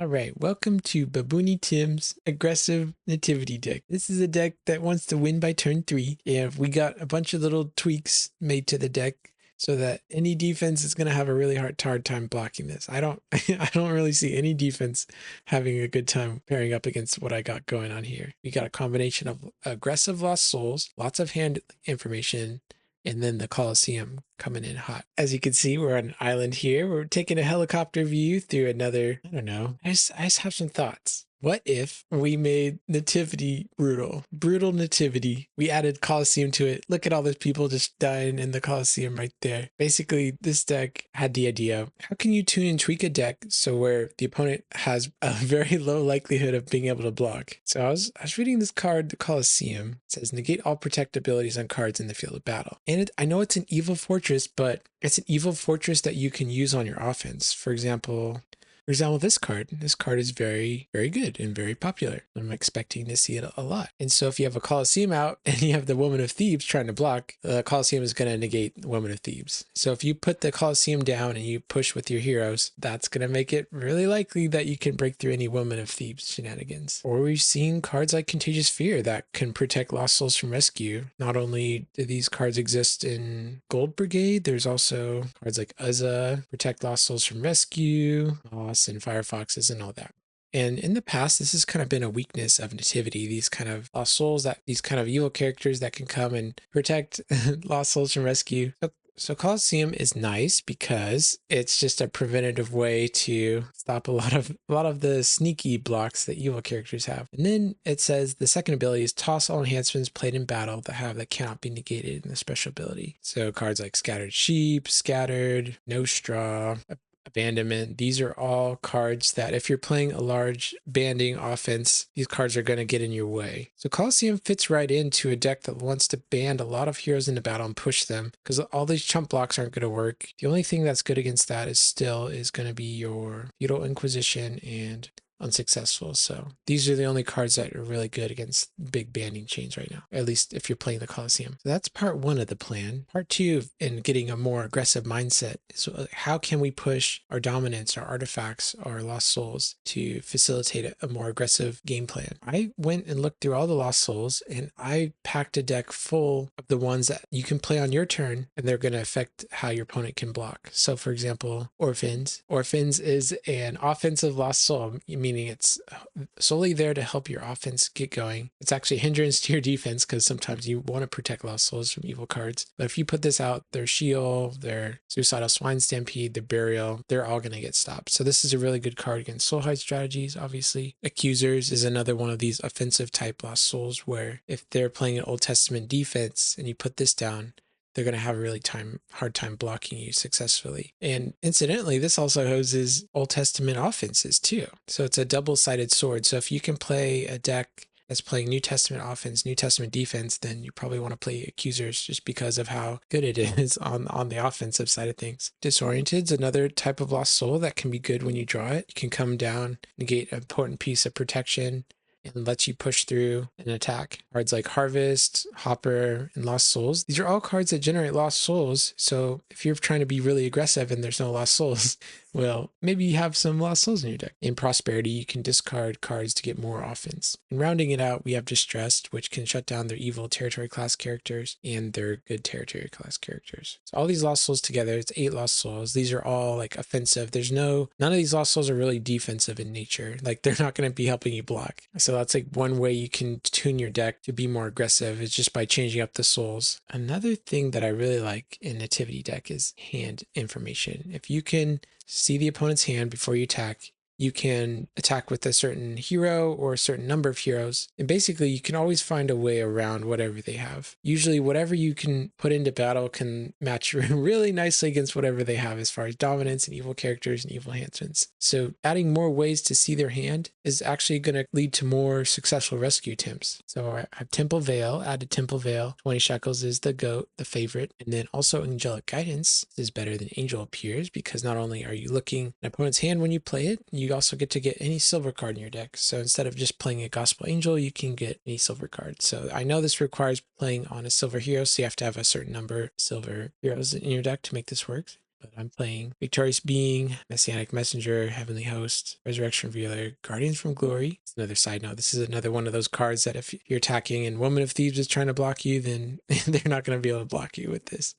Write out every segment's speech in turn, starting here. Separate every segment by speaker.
Speaker 1: All right, welcome to Baboony Tim's aggressive nativity deck. This is a deck that wants to win by turn 3, and we got a bunch of little tweaks made to the deck so that any defense is going to have a really hard time blocking this. I don't I don't really see any defense having a good time pairing up against what I got going on here. We got a combination of aggressive Lost Souls, lots of hand information, and then the Coliseum coming in hot. As you can see, we're on an island here. We're taking a helicopter view through another, I don't know. I just have some thoughts. What if we made Nativity brutal? Brutal Nativity. We added Coliseum to it. Look at all those people just dying in the Coliseum right there. Basically, this deck had the idea, how can you tune and tweak a deck so where the opponent has a very low likelihood of being able to block? So I was reading this card, the Coliseum. It says, negate all protect abilities on cards in the field of battle. And I know it's an evil fortress, but it's an evil fortress that you can use on your offense. For example, this card is very, very good and very popular. I'm expecting to see it a lot. And so if you have a Coliseum out and you have the Woman of Thebes trying to block, the Coliseum is going to negate the Woman of Thebes. So if you put the Coliseum down and you push with your heroes, that's going to make it really likely that you can break through any Woman of Thebes shenanigans. Or we've seen cards like Contagious Fear that can protect Lost Souls from rescue. Not only do these cards exist in Gold Brigade, there's also cards like Uzza, protect Lost Souls from rescue, and Firefoxes and all that. And in the past, this has kind of been a weakness of Nativity, these kind of lost souls, these kind of evil characters that can come and protect lost souls from rescue. So Coliseum is nice because it's just a preventative way to stop a lot of the sneaky blocks that evil characters have. And then it says the second ability is toss all enhancements played in battle that cannot be negated in the special ability. So cards like Scattered Sheep, Scattered, No Straw, Abandonment. These are all cards that if you're playing a large banding offense, these cards are going to get in your way. So Coliseum fits right into a deck that wants to band a lot of heroes into battle and push them because all these chump blocks aren't going to work. The only thing that's good against that is going to be your Feudal Inquisition and Unsuccessful. So these are the only cards that are really good against big banding chains right now, at least if you're playing the Coliseum. So that's part 1 of the plan. Part 2 in getting a more aggressive mindset is how can we push our dominance, our artifacts, our lost souls to facilitate a more aggressive game plan. I went and looked through all the lost souls and I packed a deck full of the ones that you can play on your turn and they're going to affect how your opponent can block. So for example, Orphans. Orphans is an offensive lost soul, meaning it's solely there to help your offense get going. It's actually a hindrance to your defense because sometimes you want to protect lost souls from evil cards. But if you put this out, their Sheol, their Suicidal Swine Stampede, their Burial, they're all going to get stopped. So this is a really good card against soul hide strategies, obviously. Accusers is another one of these offensive type lost souls where if they're playing an Old Testament defense and you put this down, they're going to have a really hard time blocking you successfully. And incidentally, this also hoses Old Testament offenses too. So it's a double-sided sword. So if you can play a deck that's playing New Testament offense, New Testament defense, then you probably want to play Accusers just because of how good it is on the offensive side of things. Disoriented's another type of lost soul that can be good when you draw it. You can come down, negate an important piece of protection, and lets you push through an attack. Cards like Harvest, Hopper, and Lost Souls. These are all cards that generate Lost Souls. So if you're trying to be really aggressive and there's no Lost Souls, well, maybe you have some Lost Souls in your deck. In Prosperity, you can discard cards to get more offense. And rounding it out, we have Distressed, which can shut down their evil territory class characters and their good territory class characters. So all these Lost Souls together, it's 8 Lost Souls. These are all like offensive. None of these Lost Souls are really defensive in nature. Like they're not going to be helping you block. So that's like one way you can tune your deck to be more aggressive is just by changing up the souls. Another thing that I really like in Nativity deck is hand information. If you can see the opponent's hand before you attack, you can attack with a certain hero or a certain number of heroes. And basically, you can always find a way around whatever they have. Usually, whatever you can put into battle can match really nicely against whatever they have as far as dominance and evil characters and evil enhancements. So adding more ways to see their hand is actually going to lead to more successful rescue attempts. So I have Temple Veil, added Temple Veil. 20 Shekels is the GOAT, the favorite. And then also Angelic Guidance is better than Angel Appears because not only are you looking at an opponent's hand when you play it, you also get to get any silver card in your deck. So instead of just playing a Gospel Angel, you can get any silver card. So I know this requires playing on a silver hero, so you have to have a certain number of silver heroes in your deck to make this work. but I'm playing Victorious Being, Messianic Messenger, Heavenly Host, Resurrection Revealer, Guardians from Glory. It's another side note. This is another one of those cards that if you're attacking and Woman of Thieves is trying to block you, then they're not going to be able to block you with this.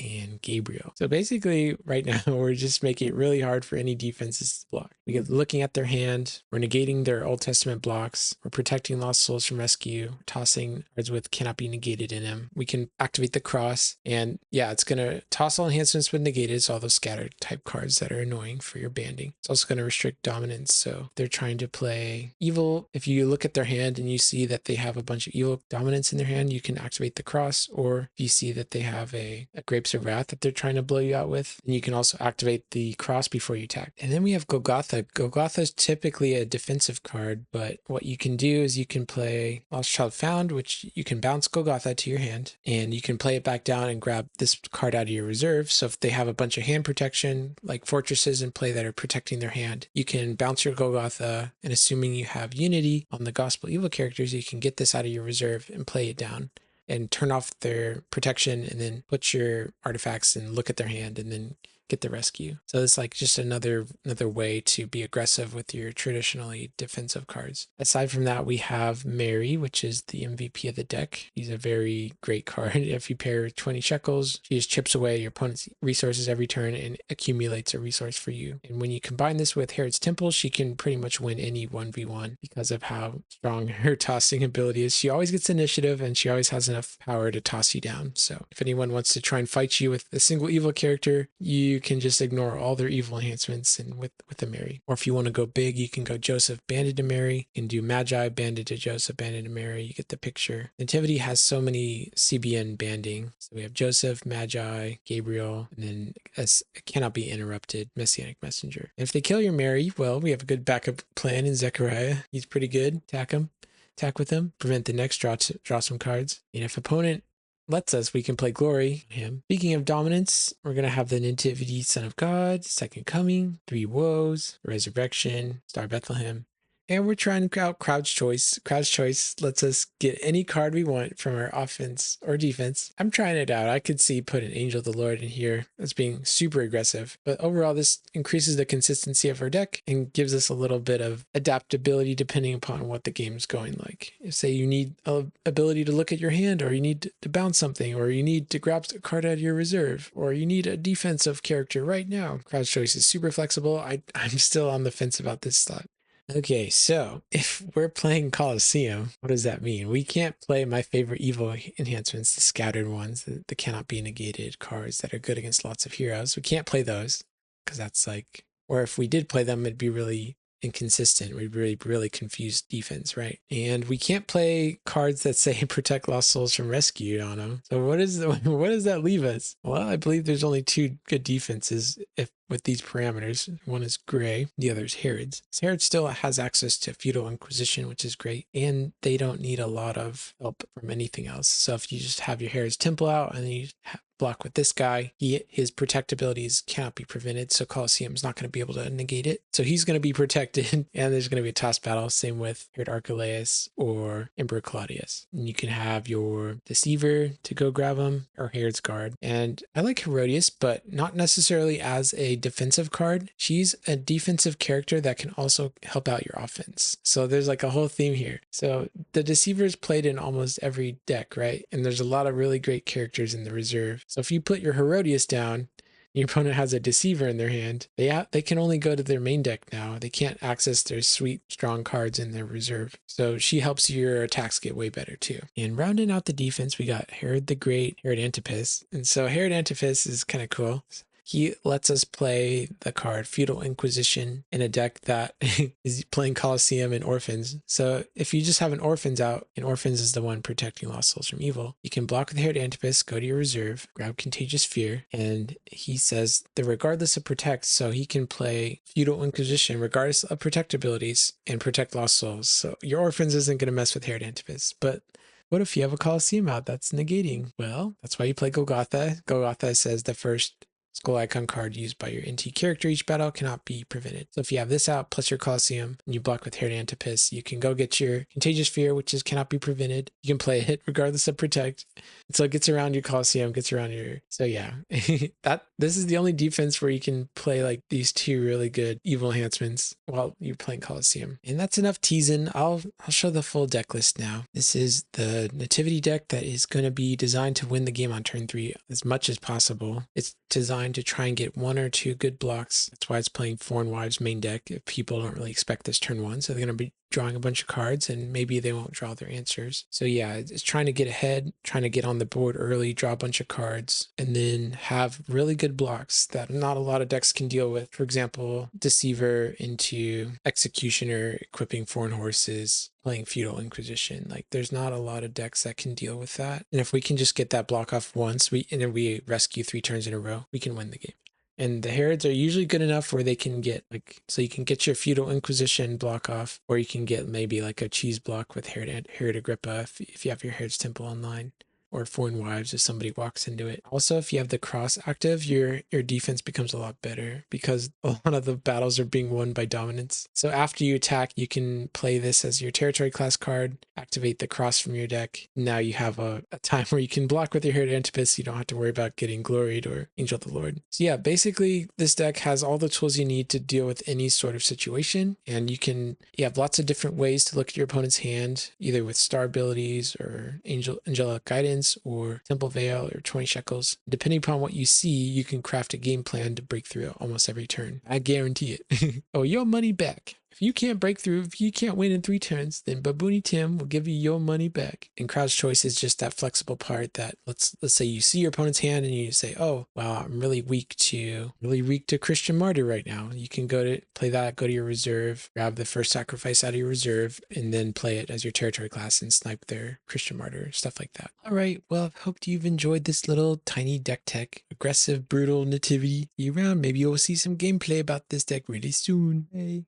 Speaker 1: And Gabriel. So basically right now we're just making it really hard for any defenses to block. We get looking at their hand, we're negating their Old Testament blocks, we're protecting lost souls from rescue, tossing cards with cannot be negated in them. We can activate the cross, and yeah, it's going to toss all enhancements with negated, so all those scattered type cards that are annoying for your banding. It's also going to restrict dominance, so they're trying to play evil. If you look at their hand and you see that they have a bunch of evil dominance in their hand, you can activate the cross, or if you see that they have a Grapes of Wrath that they're trying to blow you out with, and you can also activate the cross before you attack. And then we have Golgotha. Golgotha is typically a defensive card, but what you can do is you can play Lost Child Found, which you can bounce Golgotha to your hand, and you can play it back down and grab this card out of your reserve. So if they have a bunch of hand protection, like fortresses in play that are protecting their hand, you can bounce your Golgotha, and assuming you have Unity on the Gospel Evil characters, you can get this out of your reserve and play it down and turn off their protection, and then put your artifacts and look at their hand and then get the rescue. So it's like just another way to be aggressive with your traditionally defensive cards. Aside from that, we have Mary, which is the MVP of the deck. He's a very great card. If you pair 20 shekels, she just chips away your opponent's resources every turn and accumulates a resource for you. And when you combine this with Herod's Temple, she can pretty much win any 1v1 because of how strong her tossing ability is. She always gets initiative, and she always has enough power to toss you down. So if anyone wants to try and fight you with a single evil character, you can just ignore all their evil enhancements and with the Mary. Or if you want to go big, you can go Joseph banded to Mary. You can do Magi banded to Joseph banded to Mary. You get the picture. Nativity has so many CBN banding. So we have Joseph, Magi, Gabriel, and then as cannot be interrupted, Messianic Messenger. And if they kill your Mary, well, we have a good backup plan in Zechariah. He's pretty good. Attack him. Attack with him. Prevent the next draw some cards. And if opponent lets us, we can play Glory on him. Speaking of dominance, we're going to have the Nativity, Son of God, Second Coming, 3 Woes, Resurrection, Star Bethlehem. And we're trying out Crowd's Choice. Crowd's Choice lets us get any card we want from our offense or defense. I'm trying it out. I could see put an Angel of the Lord in here as being super aggressive. But overall, this increases the consistency of our deck and gives us a little bit of adaptability depending upon what the game's going like. If, say, you need an ability to look at your hand, or you need to bounce something, or you need to grab a card out of your reserve, or you need a defensive character right now, Crowd's Choice is super flexible. I'm still on the fence about this slot. Okay, so if we're playing Coliseum, what does that mean? We can't play my favorite evil enhancements, the scattered ones, the cannot be negated cards that are good against lots of heroes. We can't play those because that's like, or if we did play them, it'd be really inconsistent. We'd really confuse defense, right? And we can't play cards that say protect lost souls from rescue on them. So what does that leave us? Well, I believe there's only 2 good defenses with these parameters. One is Gray, the other is Herod's. So Herod still has access to Feudal Inquisition, which is great, and they don't need a lot of help from anything else. So if you just have your Herod's Temple out and then you block with this guy, his protect abilities cannot be prevented, so Coliseum's not going to be able to negate it. So he's going to be protected, and there's going to be a toss battle. Same with Herod Archelaus or Emperor Claudius. And you can have your Deceiver to go grab him, or Herod's Guard. And I like Herodias, but not necessarily as a defensive card. She's a defensive character that can also help out your offense. So there's like a whole theme here. So the Deceiver is played in almost every deck, right? And there's a lot of really great characters in the reserve. So if you put your Herodias down, your opponent has a Deceiver in their hand, they can only go to their main deck now. They can't access their sweet, strong cards in their reserve. So she helps your attacks get way better too. And rounding out the defense, we got Herod the Great, Herod Antipas. And so Herod Antipas is kind of cool. He lets us play the card Feudal Inquisition in a deck that is playing Coliseum and Orphans. So if you just have an Orphans out, and Orphans is the one protecting lost souls from evil, you can block with Herod Antipas, go to your reserve, grab Contagious Fear, and he says that regardless of protect, so he can play Feudal Inquisition regardless of protect abilities and protect lost souls. So your Orphans isn't going to mess with Herod Antipas, but what if you have a Coliseum out that's negating? Well, that's why you play Golgotha. Golgotha says the first skull icon card used by your NT character each battle cannot be prevented. So if you have this out plus your Coliseum and you block with Herod Antipas, you can go get your Contagious Fear, which is cannot be prevented. You can play it regardless of protect. And so it gets around your Coliseum, gets around your... So yeah, This is the only defense where you can play like these two really good evil enhancements while you're playing Coliseum. And that's enough teasing. I'll show the full deck list now. This is the Nativity deck that is going to be designed to win the game on turn 3 as much as possible. It's designed to try and get 1 or 2 good blocks. That's why it's playing Foreign Wives main deck if people don't really expect this turn 1. So they're going to be drawing a bunch of cards and maybe they won't draw their answers. So yeah, it's trying to get ahead, trying to get on the board early, draw a bunch of cards, and then have really good blocks that not a lot of decks can deal with. For example, Deceiver into Executioner, equipping Foreign Horses, playing Feudal Inquisition. Like there's not a lot of decks that can deal with that. And if we can just get that block off once, and then we rescue 3 turns in a row, we can win the game. And the Herods are usually good enough where they can get so you can get your Feudal Inquisition block off, or you can get maybe like a cheese block with Herod Agrippa if you have your Herod's Temple online, or Foreign Wives if somebody walks into it. Also, if you have the cross active, your defense becomes a lot better because a lot of the battles are being won by dominance. So after you attack, you can play this as your territory class card, activate the cross from your deck. Now you have a time where you can block with your Herod Antipus. You don't have to worry about getting gloried or Angel of the Lord. So yeah, basically this deck has all the tools you need to deal with any sort of situation. And you have lots of different ways to look at your opponent's hand, either with star abilities or angelic guidance, or Temple Veil, or 20 Shekels. Depending upon what you see, you can craft a game plan to break through almost every turn. I guarantee it. Oh, your money back. If you can't break through, if you can't win in 3 turns, then Baboony Tim will give you your money back. And Crowd's Choice is just that flexible part that let's say you see your opponent's hand and you say, oh, wow, I'm really weak to Christian Martyr right now. You can play that, go to your reserve, grab the first sacrifice out of your reserve, and then play it as your territory class and snipe their Christian Martyr, stuff like that. All right, well, I hope you've enjoyed this little tiny deck tech. Aggressive, brutal Nativity. Be around. Maybe you'll see some gameplay about this deck really soon. Hey.